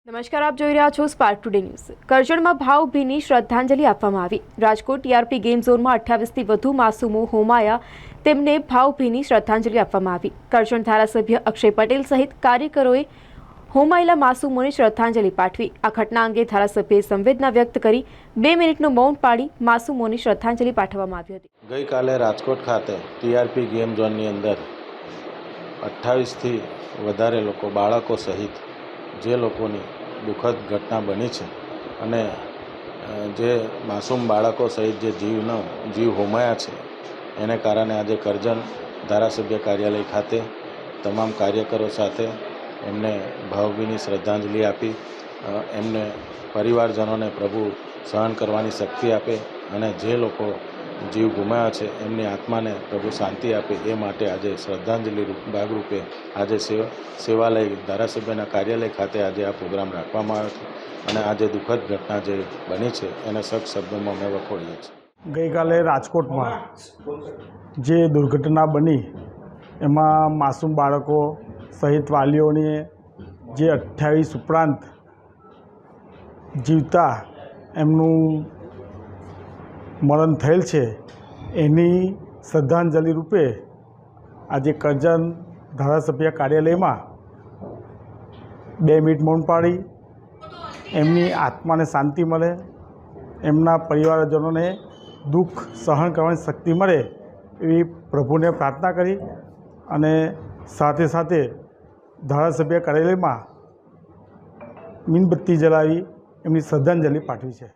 નમસ્કાર, આપ જોઈ રહ્યા છો સ્પાર્ક ટુડે ન્યૂઝ। કરજણમાં ભાવભીની શ્રદ્ધાંજલિ આપવામાં આવી। રાજકોટ ટીઆરપી ગેમ ઝોનમાં 28થી વધુ માસૂમો હોમાયા, તેમને ભાવભીની શ્રદ્ધાંજલિ આપવામાં આવી। કરજણ ધારાસભ્ય અક્ષય પટેલ સહિત કાર્યકરોએ હોમાયેલા માસૂમોને શ્રદ્ધાંજલિ પાઠવી। આ ઘટના અંગે ધારાસભ્યએ સંવેદના વ્યક્ત કરી 2 મિનિટનું મૌન પાળી માસૂમોને શ્રદ્ધાંજલિ પાઠવવામાં આવી હતી। ગઈકાલે રાજકોટ ખાતે ટીઆરપી ગેમ ઝોનની અંદર 28થી વધારે લોકો, બાળકો સહિત જે લોકોની દુઃખદ ઘટના બની છે અને જે માસૂમ બાળકો સહિત જે જીવ હોમાયા છે, એને કારણે આજે કરજણ ધારાસભ્ય કાર્યાલય ખાતે તમામ કાર્યકરો સાથે એમને ભાવભીની શ્રદ્ધાંજલિ આપી। એમને પરિવારજનોને પ્રભુ સહન કરવાની શક્તિ આપે અને જે લોકો જીવ ગુમાવ્યા છે એમની આત્માને પ્રભુ શાંતિ આપે, એ માટે આજે શ્રદ્ધાંજલિ ભાગરૂપે આજે સેવાલય ધારાસભ્યના કાર્યાલય ખાતે આજે આ પ્રોગ્રામ રાખવામાં આવ્યો છે અને આજે દુઃખદ ઘટના જે બની છે એને સખ્ત શબ્દોમાં અમે વખોડીએ છીએ। ગઈકાલે રાજકોટમાં જે દુર્ઘટના બની એમાં માસૂમ બાળકો સહિત વાલીઓની જે 28 ઉપરાંત જીવતા એમનું મરણ થયેલ છે, એની શ્રદ્ધાંજલિ રૂપે આજે કરજણ ધારાસભ્ય કાર્યાલયમાં 2 મિનિટ મૌન પાળી એમની આત્માને શાંતિ મળે, એમના પરિવારજનોને દુઃખ સહન કરવાની શક્તિ મળે એવી પ્રભુને પ્રાર્થના કરી અને સાથે સાથે ધારાસભ્ય કાર્યાલયમાં મીણબત્તી જલાવી એમની શ્રદ્ધાંજલિ પાઠવી છે।